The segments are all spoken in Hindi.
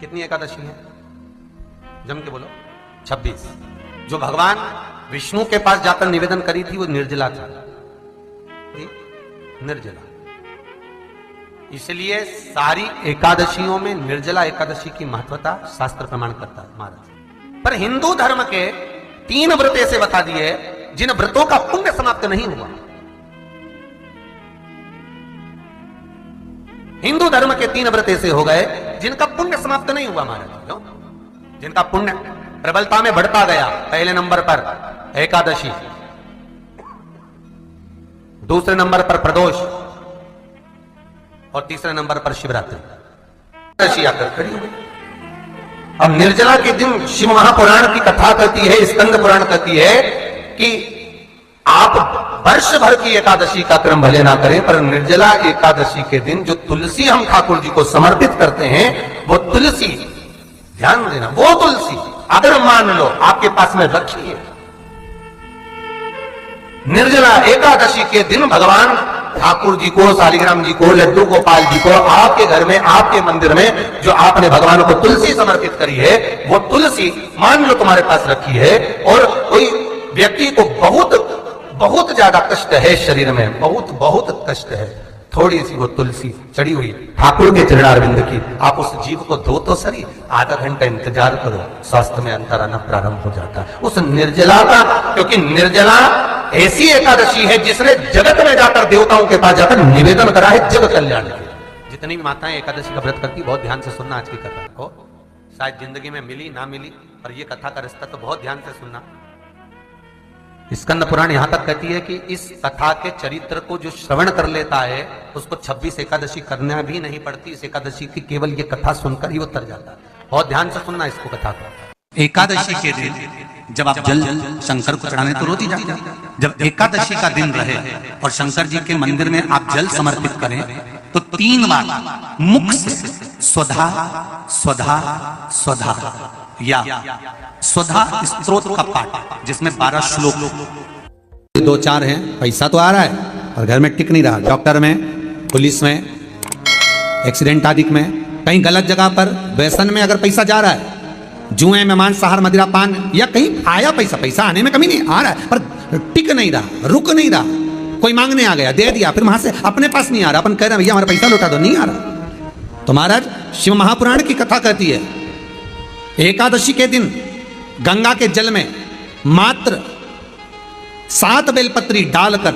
कितनी एकादशी है? जम के बोलो। 26। जो भगवान विष्णु के पास जाकर निवेदन करी थी वो निर्जला था, निर्जला। इसलिए सारी एकादशियों में निर्जला एकादशी की महत्वता शास्त्र प्रमाण करता है महाराज। पर हिंदू धर्म के 3 व्रत ऐसे बता दिए जिन व्रतों का पुण्य समाप्त नहीं हुआ। हिंदू धर्म के 3 व्रत ऐसे हो गए जिनका पुण्य समाप्त नहीं हुआ महाराज, जिनका पुण्य प्रबलता में बढ़ता गया। पहले नंबर पर एकादशी, दूसरे नंबर पर प्रदोष और तीसरे नंबर पर शिवरात्रि। एकादशी आकर खड़ी हो गई। अब निर्जला के दिन शिव महापुराण की कथा कहती है, स्कंद पुराण कहती है कि आप वर्ष भर की एकादशी का क्रम भले ना करें, पर निर्जला एकादशी के दिन जो तुलसी हम ठाकुर जी को समर्पित करते हैं, वो तुलसी, ध्यान देना, वो तुलसी अगर मान लो आपके पास में रखी है, निर्जला एकादशी के दिन भगवान ठाकुर जी को, शालिग्राम जी को, लड्डू गोपाल जी को, आपके घर में, आपके मंदिर में जो आपने भगवान को तुलसी समर्पित करी है, वो तुलसी मान लो तुम्हारे पास रखी है, और कोई व्यक्ति को बहुत ज्यादा कष्ट है शरीर में, बहुत कष्ट है, थोड़ी सी वो तुलसी चढ़ी हुई ठाकुर के चरणारविंद की, आप उस जीव को दो तो सही, आधा घंटा इंतजार करो, स्वास्थ्य में अंतर आना प्रारंभ हो जाता है उस निर्जला का। क्योंकि निर्जला ऐसी एकादशी है जिसने जगत में जाकर, देवताओं के पास जाकर निवेदन करा है जग कल्याण के। जितनी भी माताएं एकादशी का व्रत करती, बहुत ध्यान से सुनना आज की कथा को, शायद जिंदगी में मिली ना मिली, पर ये कथा का रिश्ता तो बहुत ध्यान से सुनना। स्कंद पुराण यहां तक कहती है कि इस कथा के चरित्र को जो श्रवण कर लेता है उसको 26 एकादशी करना भी नहीं पड़ती। इस एकादशी की केवल ये कथा सुनकर ही वो तर जाता है। बहुत ध्यान से सुनना इसको, कथा को। एकादशी के दिन जब आप जल शंकर को चढ़ाने तो रोती जाती, जब एकादशी का दिन रहे और शंकर जी के मंदिर में आप जल समर्पित करें तो 3 बार मुख से स्वधा स्वधा स्वधा या स्वधा स्तोत्र का पाठ, जिसमें 12 श्लोक, 2-4 हैं। पैसा तो आ रहा है और घर में टिक नहीं रहा, डॉक्टर में, पुलिस में, एक्सीडेंट आदि में, कहीं गलत जगह पर, व्यसन में अगर पैसा जा रहा है, जुए में, मांसाहार, मदिरा पान, या कहीं आया पैसा आने में कमी नहीं, आ रहा है पर टिक नहीं रहा, रुक नहीं रहा, कोई मांगने आ गया, दे दिया, फिर वहां से अपने पास नहीं आ रहा, अपन कह रहे हैं भैया हमारा पैसा लौटा दो, नहीं आ रहा। तो महाराज शिव महापुराण की कथा कहती है एकादशी के दिन गंगा के जल में मात्र 7 बेलपत्री डालकर,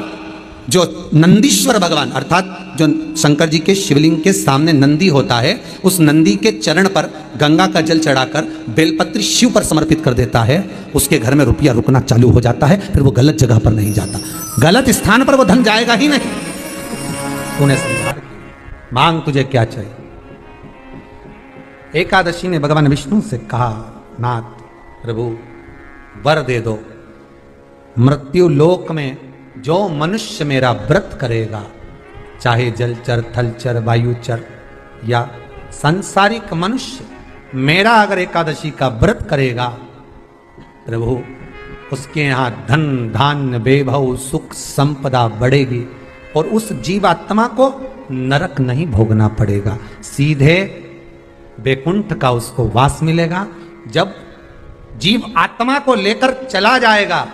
जो नंदीश्वर भगवान अर्थात जो शंकर जी के शिवलिंग के सामने नंदी होता है, उस नंदी के चरण पर गंगा का जल चढ़ाकर बेलपत्री शिव पर समर्पित कर देता है, उसके घर में रुपया रुकना चालू हो जाता है, फिर वो गलत जगह पर नहीं जाता, गलत स्थान पर वो धन जाएगा ही नहीं। उन्हें समझा, मांग तुझे क्या चाहिए। एकादशी ने भगवान विष्णु से कहा, नाथ प्रभु वर दे दो, मृत्यु लोक में जो मनुष्य मेरा व्रत करेगा, चाहे जलचर, थलचर, वायुचर या सांसारिक मनुष्य, मेरा अगर एकादशी का व्रत करेगा, प्रभु उसके यहां धन धान्य वैभव सुख संपदा बढ़ेगी और उस जीवात्मा को नरक नहीं भोगना पड़ेगा, सीधे वैकुंठ का उसको वास मिलेगा। जब जीव आत्मा को लेकर चला जाएगा,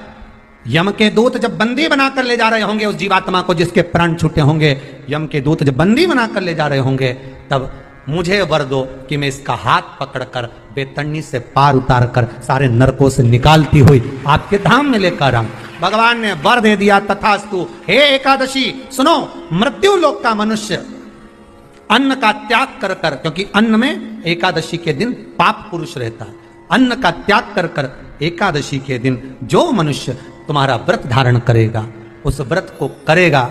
यम के दूत जब बंदी बनाकर ले जा रहे होंगे उस जीवात्मा को जिसके प्राण छूटे होंगे, यम के दूत जब बंदी बनाकर ले जा रहे होंगे, तब मुझे वर दो कि मैं इसका हाथ पकड़कर बेतन्नी से पार उतार कर सारे नरकों से निकालती हुई आपके धाम में लेकर आऊं। भगवान ने वर दे दिया, तथास्तु। हे एकादशी सुनो, मृत्यु लोक का मनुष्य अन्न का त्याग कर कर, क्योंकि अन्न में एकादशी के दिन पाप पुरुष रहता है, अन्न का त्याग कर कर एकादशी के दिन जो मनुष्य तुम्हारा व्रत धारण करेगा, उस व्रत को करेगा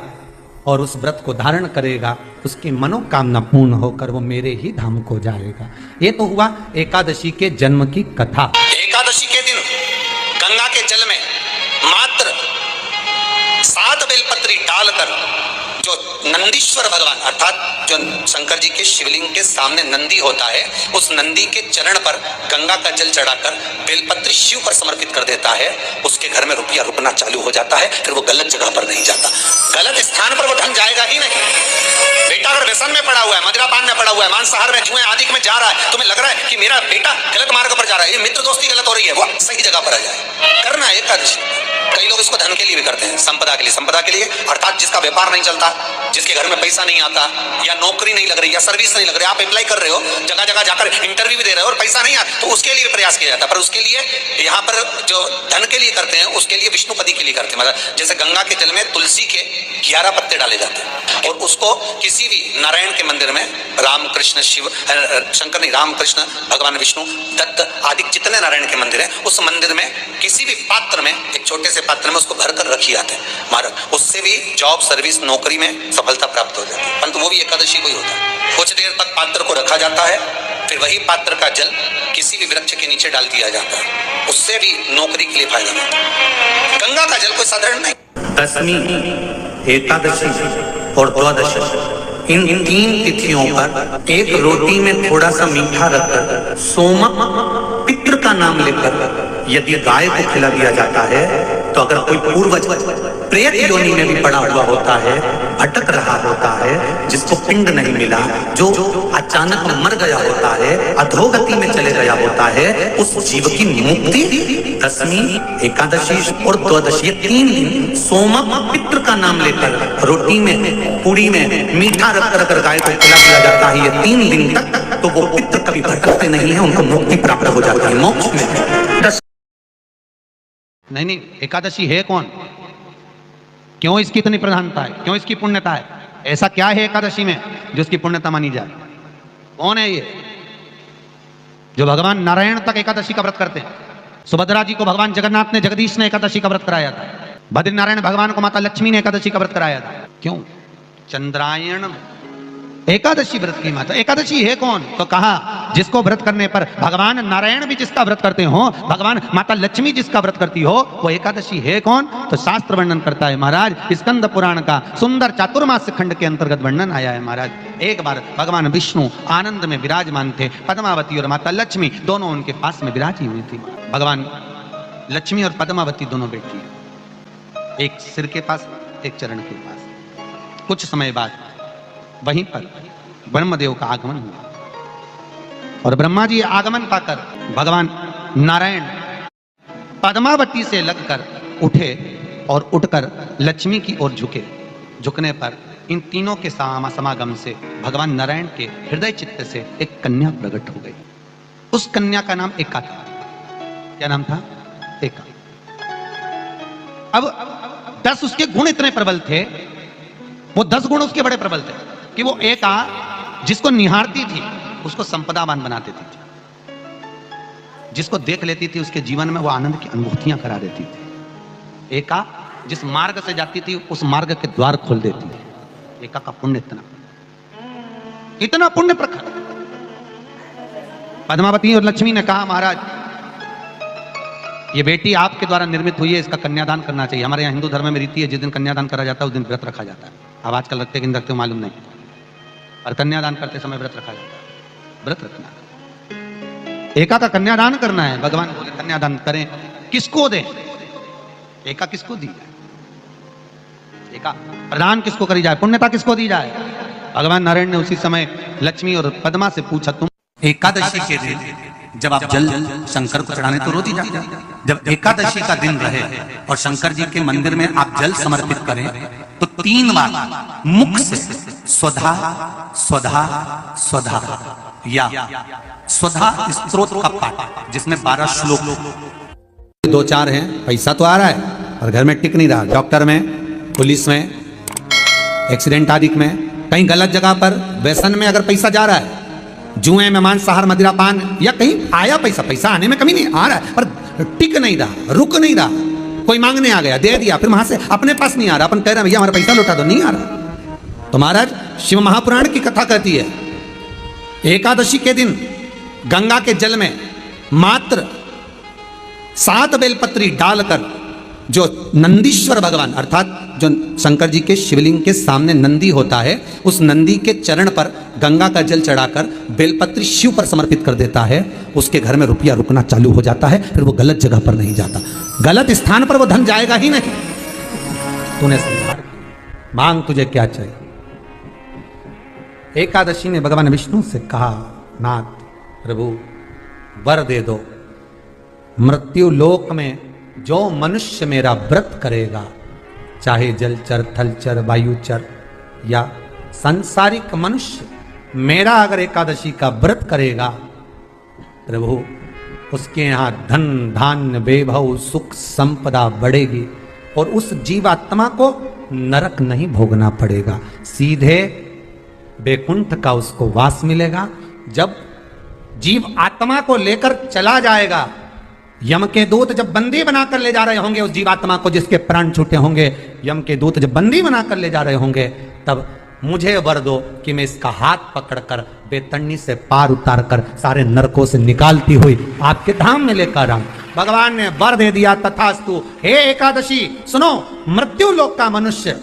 और उस व्रत को धारण करेगा, उसकी मनोकामना पूर्ण होकर वो मेरे ही धाम को जाएगा। ये तो हुआ एकादशी के जन्म की कथा। एकादशी के दिन गंगा के जल में मात्र 7 बेलपत्री डालकर जो नंदीश्वर भगवान अर्थात जो शंकर जी के शिवलिंग के सामने नंदी होता है, उस नंदी के चरण पर गंगा का जल चढ़ाकर बेलपत्री शिव पर समर्पित कर देता है, उसके घर में रुपया रुकना चालू हो जाता है। फिर वो गलत जगह पर नहीं जाता, गलत स्थान पर वो धन जाएगा ही नहीं। बेटा अगर व्यसन में पड़ा हुआ है, मदिरा पान में पड़ा हुआ है, मांसाहार में, जुए आदि में जा रहा है, तुम्हें लग रहा है कि मेरा बेटा गलत मार्ग पर जा रहा है, ये मित्र दोस्ती गलत हो रही है, वो सही जगह पर आ जाए। करना है एकादशी। कई लोग इसको धन के लिए भी करते हैं, संपदा के लिए। संपदा के लिए अर्थात जिसका व्यापार नहीं चलता, जिसके घर में पैसा नहीं आता, या नौकरी नहीं लग रही, या सर्विस नहीं लग रही, आप अप्लाई कर रहे हो, जगह जगह जाकर इंटरव्यू भी दे रहे हो और पैसा नहीं आता, तो उसके लिए प्रयास किया जाता है। पर उसके लिए यहाँ पर जो धन के लिए करते हैं, उसके लिए विष्णुपति के लिए करते हैं। मतलब जैसे गंगा के जल में तुलसी के 11 पत्ते डाले जाते हैं और उसको किसी भी नारायण के मंदिर में, राम कृष्ण शिव शंकर नहीं, राम कृष्ण भगवान विष्णु दत्त आदि जितने नारायण के मंदिर हैं, उस मंदिर में किसी भी पात्र में, एक छोटे से पात्र में उसको भरकर रखी जाते हैं महाराज। उससे भी जॉब सर्विस नौकरी में सफलता प्राप्त हो जाती है, परंतु वो भी एकादशी को ही होता है। कुछ देर तक पात्र को रखा जाता है, फिर वही पात्र का जल किसी भी वृक्ष के नीचे डाल दिया जाता है, उससे भी नौकरी के लिए फायदा मिलता है। गंगा का जल कोई साधारण नहीं। दशमी, एकादशी और द्वादशी, इन 3 तिथियों पर एक रोटी में थोड़ा सा मीठा रखकर सोमक पितृ का नाम लेकर यदि गाय को खिला दिया जाता है, तो अगर कोई पूर्वज प्रेत योनि में भी पड़ा हुआ होता है, भटक रहा होता है, जिसको पिंड नहीं मिला, जो अचानक मर गया होता है, अधोगति में चले गया होता है, उस जीव की मुक्ति दशमी, एकादशी और द्वादशी, 3 दिन सोमक पितृ का नाम लेकर रोटी में, पूरी में मीठा रखकर अगर गाय को खिला दिया जाता है, ये 3 दिन तक, तो वो पितृ कभी भटकते नहीं है, उनको मुक्ति प्राप्त हो जाती है, मोक्ष में। नहीं, एकादशी है कौन? क्यों इसकी इतनी प्रधानता है? क्यों इसकी पुण्यता है? ऐसा क्या है एकादशी में जो इसकी पुण्यता मानी जाए? कौन है ये जो भगवान नारायण तक एकादशी का व्रत करते हैं? सुभद्रा जी को भगवान जगन्नाथ ने, जगदीश ने एकादशी का व्रत कराया था। बद्रीनारायण भगवान को माता लक्ष्मी ने एकादशी का व्रत कराया था। क्यों? चंद्रायण एकादशी व्रत की माता। एकादशी है कौन? तो कहा जिसको व्रत करने पर भगवान नारायण भी जिसका व्रत करते हो, भगवान माता लक्ष्मी जिसका व्रत करती हो, वो एकादशी है कौन? तो शास्त्र वर्णन करता है महाराज, स्कंद पुराण का सुंदर चातुर्मास्य खंड के अंतर्गत वर्णन आया है महाराज। एक बार भगवान विष्णु आनंद में विराजमान थे, पद्मावती और माता लक्ष्मी दोनों उनके पास में विराजी हुई थी। भगवान लक्ष्मी और पद्मावती दोनों बैठी, एक सिर के पास, एक चरण के पास। कुछ समय बाद वहीं पर ब्रह्मदेव का आगमन हुआ और ब्रह्मा जी आगमन पाकर भगवान नारायण पद्मावती से लगकर उठे और उठकर लक्ष्मी की ओर झुके। झुकने पर इन तीनों के समागम से भगवान नारायण के हृदय चित्त से एक कन्या प्रकट हो गई। उस कन्या का नाम एका था। क्या नाम था? एका। अब 10 उसके गुण इतने प्रबल थे, वो 10 गुण उसके बड़े प्रबल थे कि वो एका जिसको निहारती थी उसको संपदावान बना देती थी, जिसको देख लेती थी उसके जीवन में वो आनंद की अनुभूतियां करा देती थी। एका जिस मार्ग से जाती थी उस मार्ग के द्वार खोल देती थी। एका का पुण्य इतना पुण्य प्रखर। पद्मावती और लक्ष्मी ने कहा महाराज ये बेटी आपके द्वारा निर्मित हुई है, इसका कन्यादान करना चाहिए। हमारे यहाँ हिंदू धर्म में रीति है, जिस दिन कन्यादान करा जाता है उस दिन व्रत रखा जाता है। अब आजकल रखते कि नहीं रखते मालूम नहीं, और कन्यादान करते समय व्रत रखा जाता है। व्रत रखना, एका का कन्यादान करना है। भगवान बोले कन्यादान करें, किसको दें? एका किसको दी जाए? एका प्रदान किसको करी जाए? पुण्यता किसको दी जाए? भगवान नारायण ने उसी समय लक्ष्मी और पद्मा से पूछा, तुम एकादशी के दिन जब आप जल शंकर को चढ़ाने तो रोज ही जाते हैं। जब एकादशी का दिन रहे और शंकर जी के मंदिर में आप जल समर्पित करें तो 3 बार मुख से स्वधा स्वधा स्वधा या स्वधा स्तोत्र का पाठ, जिसमें 12 श्लोक 2-4 हैं। पैसा तो आ रहा है और घर में टिक नहीं रहा। डॉक्टर में, पुलिस में, एक्सीडेंट आदि में, कहीं गलत जगह पर व्यसन में अगर पैसा जा रहा है, जुए में, मांसाहार, मदिरा पान, या कहीं आया पैसा आने में कमी नहीं, आ रहा है पर टिक नहीं रहा, रुक नहीं रहा। कोई मांगने आ गया, दे दिया, फिर वहां से अपने पास नहीं आ रहा, अपन कह रहे हैं भैया हमारा पैसा लौटा दो, नहीं आ रहा। तो महाराज शिव महापुराण की कथा कहती है एकादशी के दिन गंगा के जल में मात्र 7 बेलपत्री डालकर जो नंदीश्वर भगवान अर्थात जो शंकर जी के शिवलिंग के सामने नंदी होता है, उस नंदी के चरण पर गंगा का जल चढ़ाकर बेलपत्री शिव पर समर्पित कर देता है, उसके घर में रुपया रुकना चालू हो जाता है, फिर वो गलत जगह पर नहीं जाता, गलत स्थान पर वो धन जाएगा ही नहीं। तूने मांग, तुझे क्या चाहिए? एकादशी ने भगवान विष्णु से कहा, नाथ प्रभु वर दे दो, मृत्यु लोक में जो मनुष्य मेरा व्रत करेगा, चाहे जलचर, थलचर, वायुचर या सांसारिक मनुष्य मेरा अगर एकादशी का व्रत करेगा, प्रभु उसके यहां धन धान्य वैभव सुख संपदा बढ़ेगी और उस जीवात्मा को नरक नहीं भोगना पड़ेगा, सीधे बैकुंठ का उसको वास मिलेगा। जब जीव आत्मा को लेकर चला जाएगा, यम के दूत जब बंदी बनाकर ले जा रहे होंगे उस जीवात्मा को, जिसके प्राण छूटे होंगे, यम के दूत जब बंदी बनाकर ले जा रहे होंगे, तब मुझे वर दो कि मैं इसका हाथ पकड़कर बेतन्नी से पार उतारकर सारे नरकों से निकालती हुई आपके धाम में लेकर आऊं। भगवान ने वर दे दिया, तथास्तु। हे एकादशी सुनो, मृत्यु लोक का मनुष्य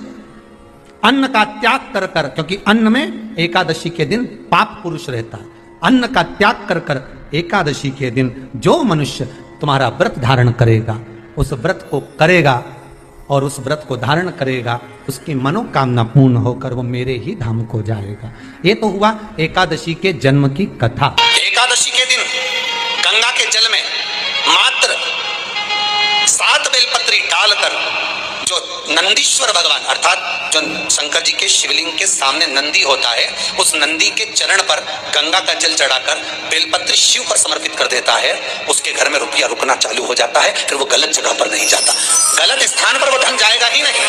अन्न का त्याग कर कर, क्योंकि अन्न में एकादशी के दिन पाप पुरुष रहता है, अन्न का त्याग कर कर एकादशी के दिन जो मनुष्य तुम्हारा व्रत धारण करेगा, उस व्रत को करेगा और उस व्रत को धारण करेगा, उसकी मनोकामना पूर्ण होकर वो मेरे ही धाम को जाएगा। ये तो हुआ एकादशी के जन्म की कथा। एकादशी के दिन गंगा के जल में मात्र 7 बेलपत्री डालकर जो नंदीश्वर भगवान अर्थात जो शंकर जी के शिवलिंग के सामने नंदी होता है, उस नंदी के चरण पर गंगा का जल चढ़ाकर बेलपत्री शिव पर समर्पित कर देता है, उसके घर में रुपया रुकना चालू हो जाता है, फिर वो गलत जगह पर नहीं जाता, गलत स्थान पर वो धन जाएगा ही नहीं।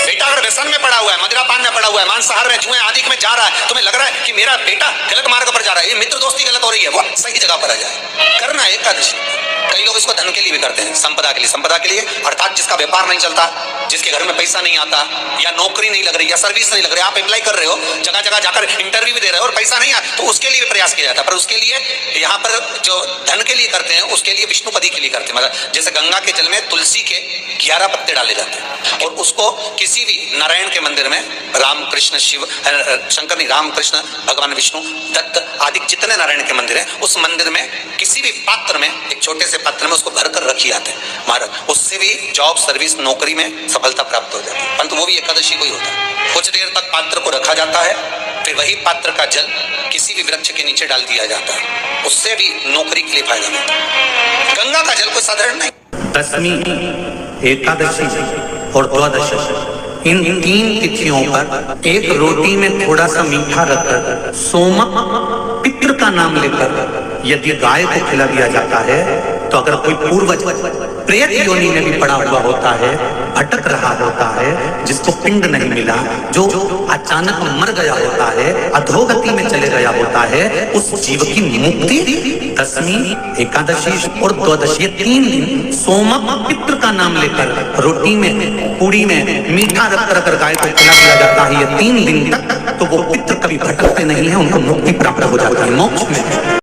बेटा अगर व्यसन में पड़ा हुआ है, मदिरा पान में पड़ा हुआ है, मांसाहार में, जुए आदि में जा रहा है, तुम्हें लग रहा है कि मेरा बेटा गलत मार्ग पर जा रहा है, ये मित्र दोस्ती गलत हो रही है, वो सही जगह पर आ जाए। करना है एकादशी। कई लोग इसको धन के लिए भी करते हैं, संपदा के लिए। संपदा के लिए अर्थात जिसका व्यापार नहीं चलता, जिसके घर में पैसा नहीं आता, या नौकरी नहीं लग रही, या सर्विस नहीं लग रही, आप अप्लाई कर रहे हो, जगह जगह जाकर इंटरव्यू भी दे रहे हो और पैसा नहीं आता, तो उसके लिए भी प्रयास किया जाता है। पर उसके लिए यहाँ पर जो धन के लिए करते हैं, उसके लिए विष्णुपदी के लिए करते हैं। मतलब जैसे गंगा के जल में तुलसी के 11 पत्ते डाले जाते हैं और उसको किसी भी नारायण के मंदिर में राम कृष्ण शिव शंकर नहीं, राम कृष्ण भगवान विष्णु दत्त आदि जितने नारायण के मंदिर हैं, उस मंदिर में किसी भी पात्र में, एक छोटे से पात्र में उसको भर कर रखी जाते हैं महाराज, उससे भी जॉब सर्विस नौकरी में सफलता प्राप्त हो जाती है। परंतु वो भी एकादशी को ही होता है। कुछ देर तक पात्र को रखा जाता है, फिर वही पात्र का जल किसी भी वृक्ष के नीचे डाल दिया जाता है, उससे भी नौकरी के लिए फायदा मिलता है। गंगा का जल कोई साधारण नहीं। दशमी, एकादशी और द्वादशी, इन 3 तिथियों पर एक रोटी में थोड़ा सा मीठा रखकर सोमक पितृ का नाम लेकर यदि गाय को खिला दिया जाता है, तो अगर कोई पूर्वज प्रेत योनि में भी पड़ा हुआ होता है, भटक रहा होता है, जिसको पिंड नहीं मिला, जो अचानक मर गया होता है, अधोगति में चले गया होता है, उस जीव की मुक्ति दशमी, एकादशी और द्वादशी 3 दिन सोमक पितृ का नाम लेकर रोटी में पूरी में मीठा रखकर अगर गाय को खिला दिया जाता है ये 3 दिन तक, तो वो पितृ कभी भटकते नहीं है, उनको मुक्ति प्राप्त हो जाती है, मोक्ष में।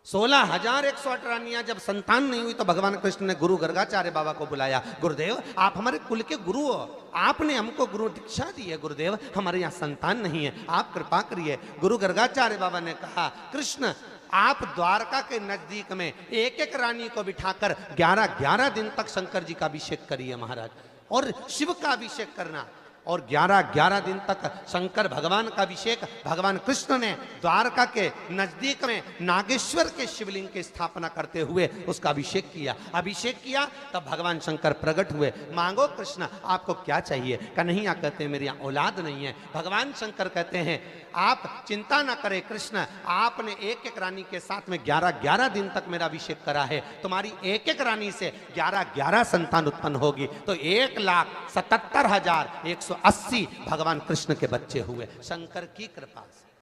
16,108 रानियां जब संतान नहीं हुई तो भगवान कृष्ण ने गुरु गर्गाचार्य बाबा को बुलाया। गुरुदेव आप हमारे कुल के गुरु हो, आपने हमको गुरु दीक्षा दी है, गुरुदेव हमारे यहाँ संतान नहीं है, आप कृपा करिए। गुरु गर्गाचार्य बाबा ने कहा, कृष्ण आप द्वारका के नजदीक में एक एक रानी को बिठाकर 11-11 दिन तक शंकर जी का अभिषेक करिए महाराज, और शिव का अभिषेक करना, और 11-11 दिन तक शंकर भगवान का अभिषेक भगवान कृष्ण ने द्वारका के नजदीक में नागेश्वर के शिवलिंग की स्थापना करते हुए उसका अभिषेक किया। अभिषेक किया तब भगवान शंकर प्रकट हुए, मांगो कृष्ण आपको क्या चाहिए। कन्हैया कहते हैं मेरे यहाँ औलाद नहीं है। भगवान शंकर कहते हैं आप चिंता ना करें कृष्ण, आपने एक एक रानी के साथ में 11-11 दिन तक मेरा अभिषेक करा है, तुम्हारी एक एक रानी से 11-11 संतान उत्पन्न होगी, तो 1,77,180 भगवान कृष्ण के बच्चे हुए शंकर की कृपा से।